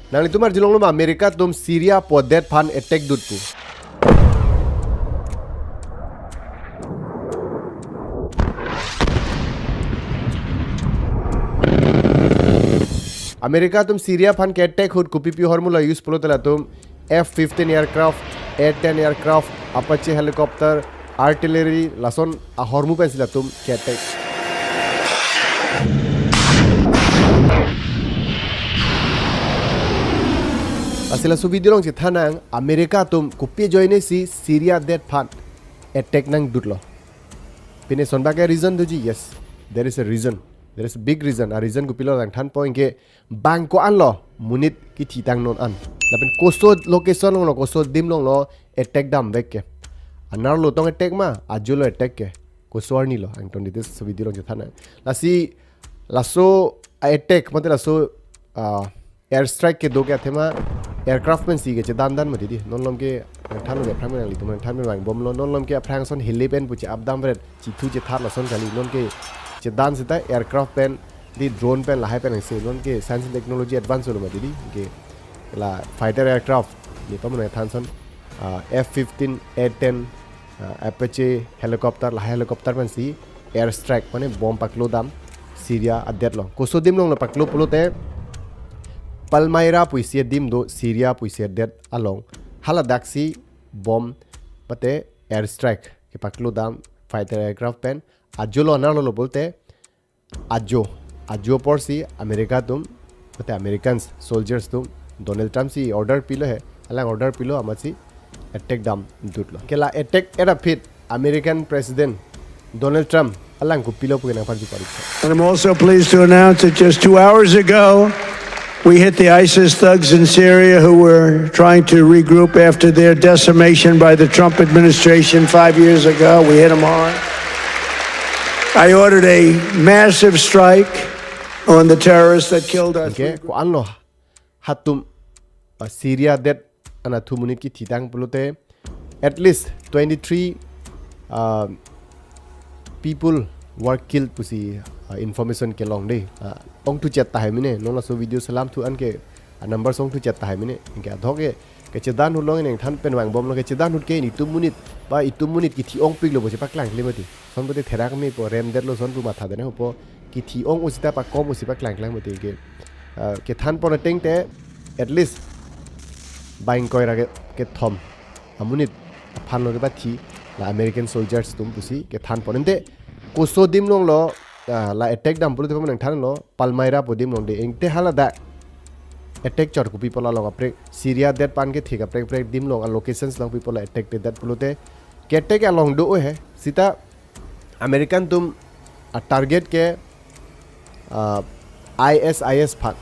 nang itu mar jilong lo Amerika tum Syria po dead pan attack dut pu Amerika tum Syria pan ke attack hud kupi pi hormula use polo tala tum F-15 aircraft, A-10 aircraft, Apache helicopter, artillery, lason a hormu pen sila tum ke attack. Asila su video long si thanang Amerika tum kupi joine si Syria dead pan attack nang dutlo. Pine sonba ke reason doji yes, there is a reason. There is a big reason. A reason kupilo lang than point ke bangko an lo munit ki thitang non an. Lapin koso location long lo koso dim long lo attack dam vek ke. Anar lo tong attack ma ajulo attack ke. Koso arni lo ang ton this video long thana. Lasi laso attack mate laso air strike ke do ke thema aircraft men si ke dan dan mati di non lom ke than lo prang men li tum than men wang bom lo non lom ke prang son helipen pu che abdam ret chi thu che thar la son kali non ke che dan sita aircraft pen di drone pen lahai pen se non ke science and technology advance lo ma di ke la fighter aircraft ni to man than son F-15 A-10 Apache helicopter la helicopter pen si air strike mane bomb paklo dam Syria adet lo koso dim long lo paklo pulote Palmyra puisi dim do Syria puisi det along haladaksi bomb pate air strike ke paklo dam fighter aircraft pen ajulo analo lo bolte ajo por si America tum pate Americans soldiers tum Donald Trump si order pilo hai alang order pilo amasi attack dam dutlo kela attack era fit American president Donald Trump alang ko pilo pugina parji pari. And I'm also pleased to announce that just 2 hours ago we hit the ISIS thugs in Syria who were trying to regroup after their decimation by the Trump administration 5 years ago. We hit them hard. I ordered a massive strike on the terrorists that killed us. Okay, ko anlo hatum Syria that ana 2 minute ki thitang pulote at least 23 people were killed pusi information ke long day ong tu chat tai mine non la so video salam tu an ke number song tu chat tai mine ke adhoke ke chedan hu long eng than pen wang bom lo ke chedan hu ke ni 2 minute ba i 2 minute ki thi ong pik lo bo che paklang le mati son bote thera me po rem det lo son pu ma tha de na po ki thi ong usita pa kom usi paklang lang mati ke than por teng te at least baing koi ra ke thom amunit phan lo ke ba thi la American soldiers tum pusi ke than por ente koso dim long lo la attack dam pulo nang than lo Palmyra po dim long de engte hala da attack chor ku people long apre Syria that pan ke thika pre dim long locations long people attack te that pulo te ke attack along do hai sita American tum target ke ISIS phat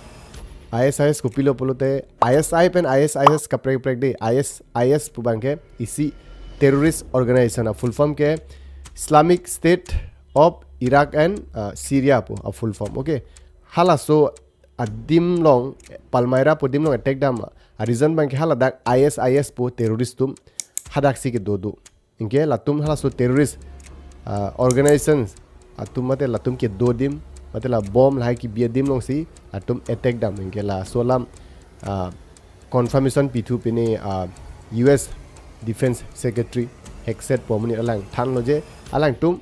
ISIS ku pilo pulo te ISI pen ISIS ka pre de ISIS pu bang ke isi terrorist organization a full form ke Islamic State of Iraq and Syria po a full form. Okay, hala so adim long Palmyra po dim long attack dam a reason bang ke hala dak ISIS po terrorist tum hadak si ke do inke latum hala so terrorist organizations atum mate latum ke do dim mate la bomb la ki bia dim long si atum attack dam inke la solam confirmation p2 pine US Defense Secretary Hexet Pomuni alang than loje alang tum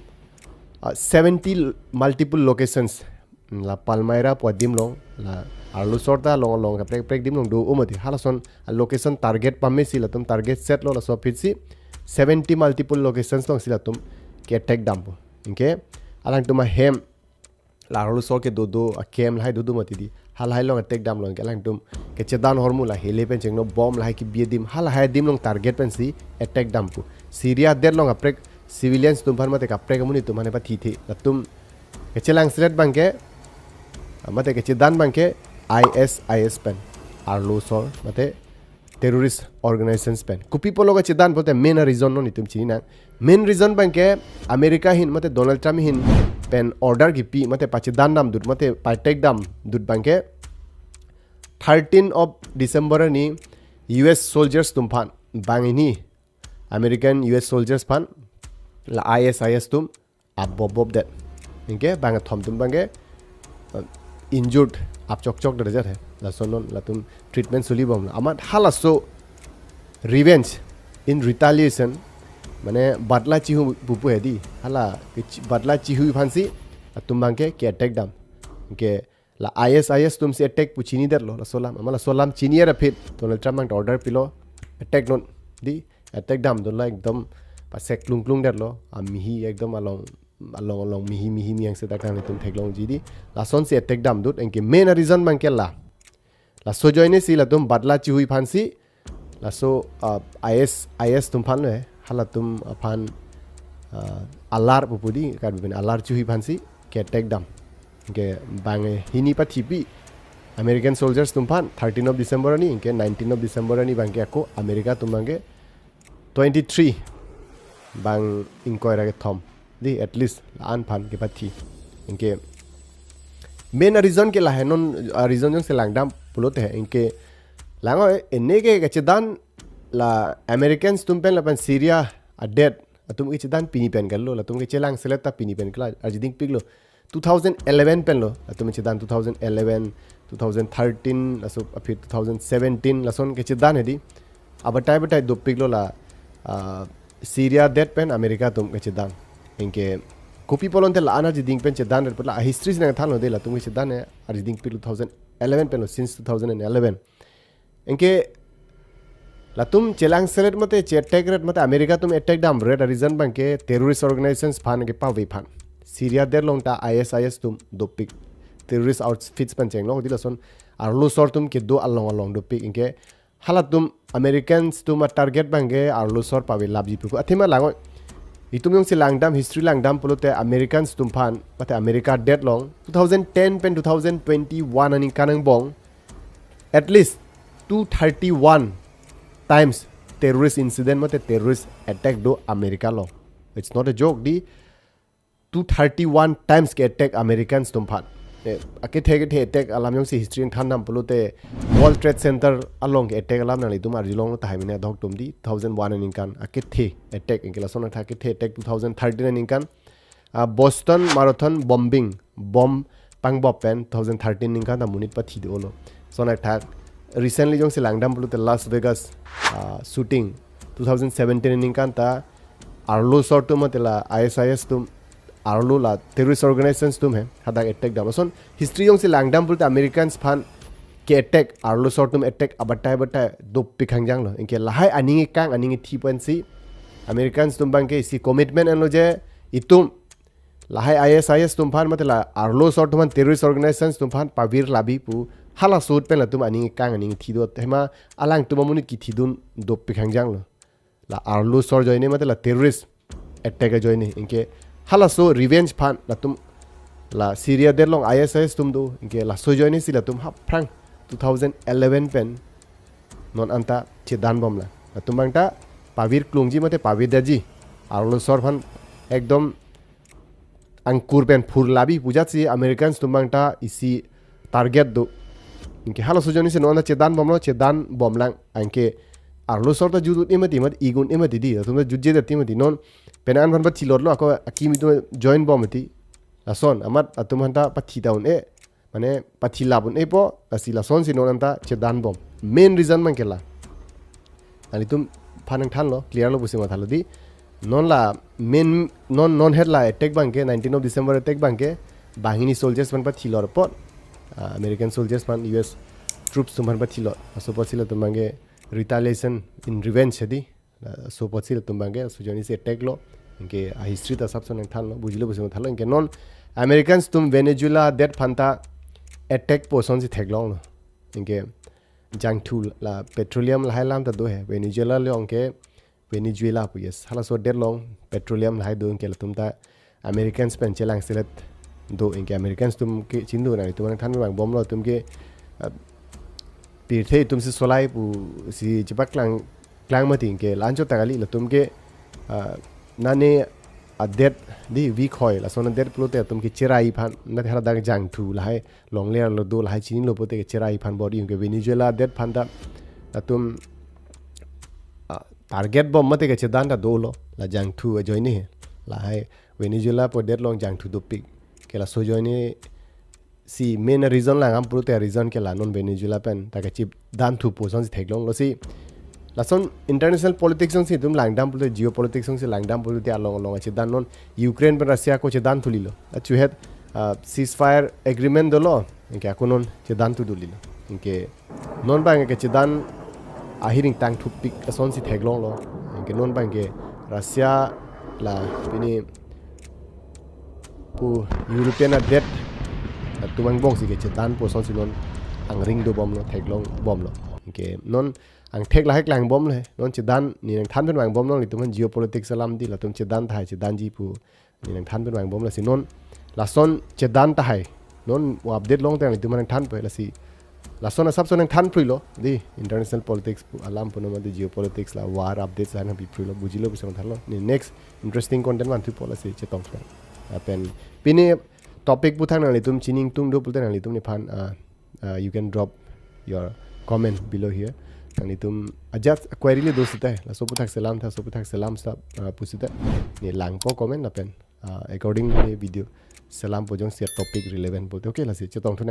70 multiple locations la Palmyra po dim long la arlo sorta long ka prek dim long do umati halason location target pamme sila tum target set lo la so fit si 70 multiple locations long sila tum ke attack dam po inke alang tum hem la arlo sor ke do a kem lai do mati di hal hai long attack dam long ke alang tum ke chedan hormula hele pen chengno bomb lai ki bie dim hal hai dim long target pen si attack dam po Syria der long aprek civilians tum phan mate ka prek amuni tum hane pa thi la tum ke chelang threat bangke mate ke chedan bangke ISIS pen arlo sor mate terrorist organizations pen kupi polo ga chedan bote main reason no ni tum chini na main reason bangke America hin mate Donald Trump hin pen order gi pi mate pa chedan nam dut mate pa attack dam dut bangke 13 of December ni US soldiers tum phan bangini American US soldiers pan la ISIS tum abob that inke bang thom tum bange injured ap chok chok der jar hai la sonon la tum treatment suli bom amat halaso revenge in retaliation mane badla chi hu pupu hedi hala badla chi hu phansi tum bangke ke attack dam ke la IS tum se attack puchini der lo la solam amala solam chinier apit Donald Trump mang order pilo attack non di attack dam don la ekdom pasek klung der lo ami ekdom along mihi yang se takang tum theklong ji di la son se attack dam dut enke main reason bang ke la so joine si la tum badla chi hui phansi la so IS tum phan le hala tum phan alar pupudi kan ben alar chi hui phansi ke attack dam ke bang hini pa thipi American soldiers tum phan 13 of December ni ke 19 of December ni bang ke ako America tum bang 23 bang inquire ke thom di at least an phan ke pathi inke main reason ke la henon reason jong se langdam pulote hai inke lango enne ke chedan la Americans tum pen la pan Syria a dead tum ke chedan pini pen gallo la tum ke chelang seleta pini pen kala arjiding piglo 2011 pen lo tum chedan 2011 2013 aso aphi 2017 la son ke chedan hedi abatai do piglo la Syria dead pen America tum ke chedan inke copy polon te la ana jiding pen chedan re pala history sina thalo de la tum ke chedan hai arjiding piglo 2011 pen lo since 2011 inke la tum chelang selet mate che attack red mate America tum attack dam red reason bang ke terrorist organizations phan ke pa we phan Syria der long ta IS tum do pick terrorist outfits pan cheng lo dila son arlo sor tum ke do along do pick inke halatum Americans tum a target bang ke arlo sor pa we labji pu athima lango itum yong se langdam history langdam polote Americans tum phan mate America dead long 2010 pen 2021 ani kanang bong at least 231 times terrorist incident mate terrorist attack do America lo it's not a joke di 231 times ke attack Americans tum phan ake the attack alam yong si history than nam polote World Trade Center along ke attack alam nali tum arjilong no tai mine dok tum di 2001 ani kan ake the attack ingela sona tha ke the attack 2013 ani kan Boston Marathon bombing bomb pangbop pen 2013 ni kan ta munit pa thi do lo sona tha recently jong se langdam polote Las Vegas shooting 2017 ni kan ta arlo sort tum matela IS tum arlo la terrorist organizations tum hai hada attack da son history jong se langdam polote Americans phan ke attack arlo sort tum attack abatai do pikhang jang lo inke lahai aningi kang aningi thi pen si Americans tum bang ke si commitment an lo je itum lahai IS tum phan matela arlo sort tum terrorist organizations tum phan pavir labi pu hala sut pen la tum aningi kang aningi thi do hema alang tum amuni ki thi dun do pikhang jang lo la arlo sor joine matela terrorist attack joine inke hala so revenge phan la tum la Syria der long IS tum do inke la so joine si la tum hap prang 2011 pen non anta che dan bom la tum bangta pavir klungji mate pavir daji arlo sor phan ekdom angkur pen phur labi puja si Americans tum bangta isi target do inke hala so joine se non che dan bom lang anke arlo sor ta judut imati mat igun imati di tum jujje da timati non penan ban ba chilor lo ako akimi to join bomati lason amat atum hanta pathi down e mane pathi labun e po asila son si non anta che dan bom main reason man kela ani tum phanang than lo clear lo busima thalo di non la main non head la attack bang ke 19 of December attack bang ke bahini soldiers man pathi lor pot American soldiers man US troops tum man pathi lor aso pasila tum bange retaliation in revenge di so pasila tum bange so joni se attack lo inke history ta sabson than lo bujilo busima thalo inke non Americans tum Venezuela that phanta attack poson si theglong no inke jangthul la petroleum la hailam ta do hai Venezuela le onke Venezuela pu yes hala so der long petroleum la hai do inke tum ta Americans pen chelang selet do inke Americans tum ke chindu na tum than bang bom lo tum ke pirthei tum si solai pu si chipak klang mati inke lancho tagali la tum ke nane adet di week hoy la sona der plote tum ki cherai phan na thara dag jang thu la hai long layer lo do la hai chini lo pote ke cherai phan body ke Venezuela det phan da tum target bom mate ke chedan da do lo la jang thu joine la hai Venezuela po der long jang thu do pik ke la so joine si main reason la ngam purute reason ke la non Venezuela pen ta ka chip dan thu po son si theklong lo si la son international politics song si tum langdam purute geopolitics song si langdam purute along along chi dan non Ukraine pen Russia ko chi dan thulilo chu het ceasefire agreement dolo inke akonon chi dan tu dulilo inke non bang ke chi dan ahiring tang thu pik son si theklong lo inke non bang ke Russia la pini pu European debt tumang bong si ke chetan po son si non ang ring do bom lo theklong bom lo ke non ang thek la hek lang bom le non chedan ni nang than pen wang bom lo ni tuman geopolitics salam di la tum chedan thai chedan ji pu ni nang than pen wang bom la si non la son chedan ta hai non update long tang ni tuman than pe la si la son sab son nang than pri lo di international politics pu alam pu no ma di geopolitics la war updates la na bi pri lo bujilo bi son thalo ni next interesting content wan thu policy chetong thong pen pini topic pu thang nang litum chining tung do pulte nang litum ni phan you can drop your comment below here nang litum ajat query le dosita la so pu thak salam tha so pu thak salam sa pusita ni lang po comment la pen according ni video salam po jong share topic relevant bolte okay la si chetong thong